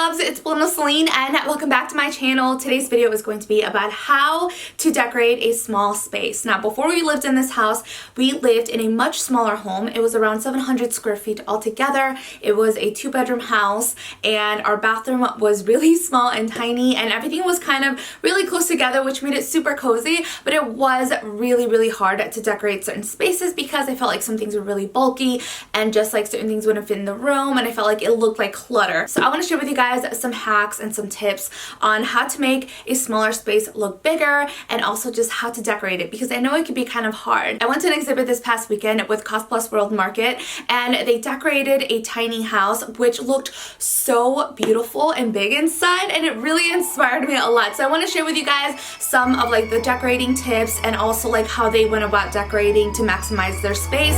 loves, it's Belinda, Selene, and welcome back to my channel. Today's video is going to be about how to decorate a small space. Now, before we lived in this house, we lived in a much smaller home. It was around 700 square feet altogether. It was a 2-bedroom house, and our bathroom was really small and tiny, and everything was kind of really close together, which made it super cozy, but it was really hard to decorate certain spaces because I felt like some things were really bulky and just like certain things wouldn't fit in the room, and I felt like it looked like clutter. So I want to share with you guys some hacks and some tips on how to make a smaller space look bigger and also just how to decorate it, because I know it can be kind of hard. I went to an exhibit this past weekend with Cost Plus World Market, and they decorated a tiny house which looked so beautiful and big inside, and it really inspired me a lot. So I want to share with you guys some of like the decorating tips and also like how they went about decorating to maximize their space.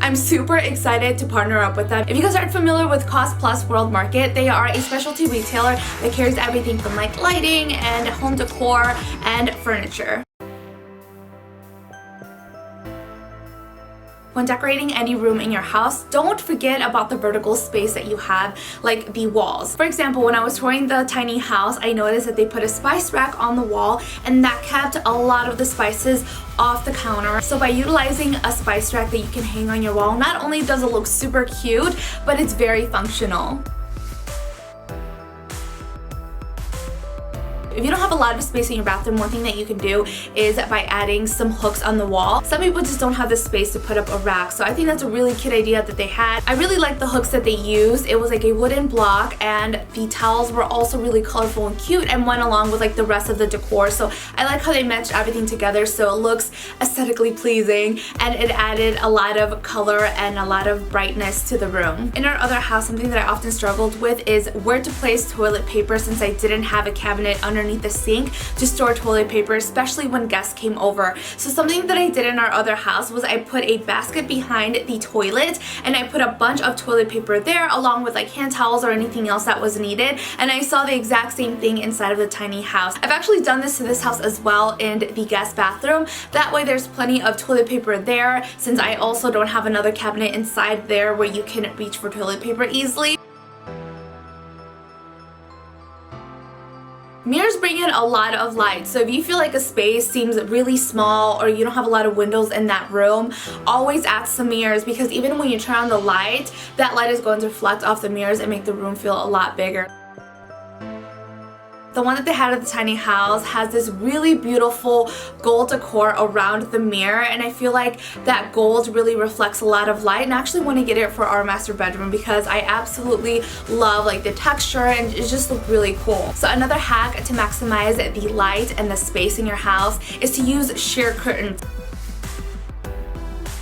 I'm super excited to partner up with them. If you guys aren't familiar with Cost Plus World Market, they are a specialty retailer that carries everything from like lighting and home decor and furniture. When decorating any room in your house, don't forget about the vertical space that you have, like the walls. For example, when I was touring the tiny house, I noticed that they put a spice rack on the wall, and that kept a lot of the spices off the counter. So by utilizing a spice rack that you can hang on your wall, not only does it look super cute, but it's very functional. If you don't have a lot of space in your bathroom, one thing that you can do is by adding some hooks on the wall. Some people just don't have the space to put up a rack, so I think that's a really cute idea that they had. I really like the hooks that they used. It was like a wooden block, and the towels were also really colorful and cute and went along with like the rest of the decor. So I like how they matched everything together so it looks aesthetically pleasing, and it added a lot of color and a lot of brightness to the room. In our other house, something that I often struggled with is where to place toilet paper, since I didn't have a cabinet underneath the sink to store toilet paper, especially when guests came over. So something that I did in our other house was I put a basket behind the toilet, and I put a bunch of toilet paper there along with like hand towels or anything else that was needed, and I saw the exact same thing inside of the tiny house. I've actually done this to this house as well in the guest bathroom. That way there's plenty of toilet paper there, since I also don't have another cabinet inside there where you can reach for toilet paper easily. Mirrors bring in a lot of light, so if you feel like a space seems really small or you don't have a lot of windows in that room, always add some mirrors, because even when you turn on the light, that light is going to reflect off the mirrors and make the room feel a lot bigger. The one that they had at the tiny house has this really beautiful gold decor around the mirror, and I feel like that gold really reflects a lot of light, and I actually want to get it for our master bedroom because I absolutely love like the texture and it just looked really cool. So another hack to maximize the light and the space in your house is to use sheer curtains.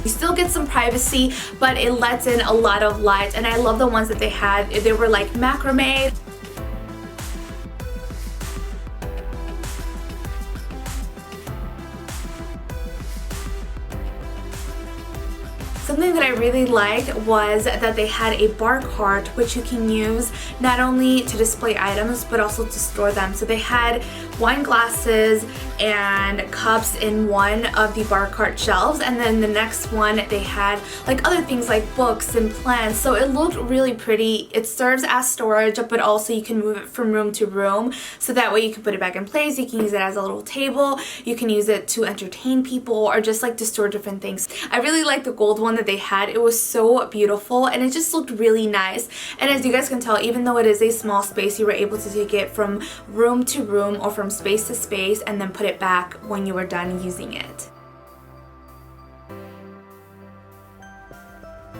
You still get some privacy, but it lets in a lot of light, and I love the ones that they had. They were like macrame. Something that I really liked was that they had a bar cart which you can use not only to display items but also to store them. So they had wine glasses and cups in one of the bar cart shelves, and then the next one they had like other things like books and plants. So it looked really pretty. It serves as storage, but also you can move it from room to room, so that way you can put it back in place. You can use it as a little table, you can use it to entertain people, or just like to store different things. I really like the gold one that they had. It was so beautiful and it just looked really nice, and as you guys can tell, even though it is a small space, you were able to take it from room to room or from space to space and then put it back when you were done using it.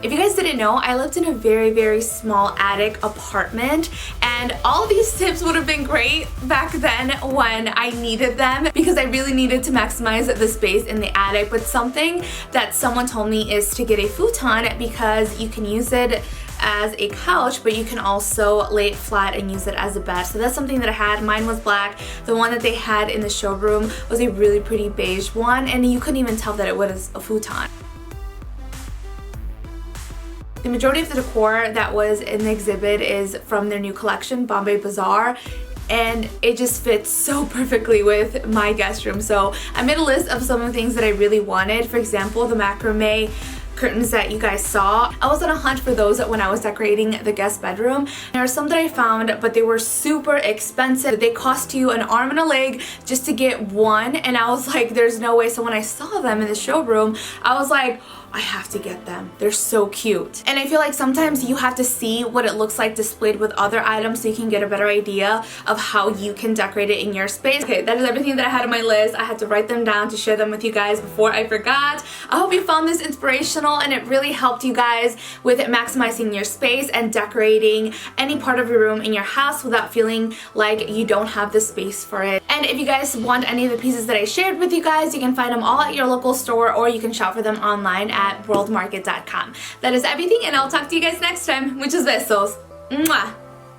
If you guys didn't know, I lived in a very small attic apartment, and all of these tips would have been great back then when I needed them because I really needed to maximize the space in the attic. But something that someone told me is to get a futon because you can use it as a couch, but you can also lay it flat and use it as a bed. So that's something that I had. Mine was black. The one that they had in the showroom was a really pretty beige one, and you couldn't even tell that it was a futon. The majority of the decor that was in the exhibit is from their new collection, Bombay Bazaar, and it just fits so perfectly with my guest room. So I made a list of some of the things that I really wanted. For example, the macrame curtains that you guys saw. I was on a hunt for those when I was decorating the guest bedroom. There are some that I found, but they were super expensive. They cost you an arm and a leg just to get one, and I was like, there's no way. So when I saw them in the showroom, I was like, I have to get them. They're so cute. And I feel like sometimes you have to see what it looks like displayed with other items so you can get a better idea of how you can decorate it in your space. Okay, that is everything that I had on my list. I had to write them down to share them with you guys before I forgot. I hope you found this inspirational and it really helped you guys with maximizing your space and decorating any part of your room in your house without feeling like you don't have the space for it. And if you guys want any of the pieces that I shared with you guys, you can find them all at your local store, or you can shop for them online at worldmarket.com. That is everything, and I'll talk to you guys next time. Muchos besos. Mwah.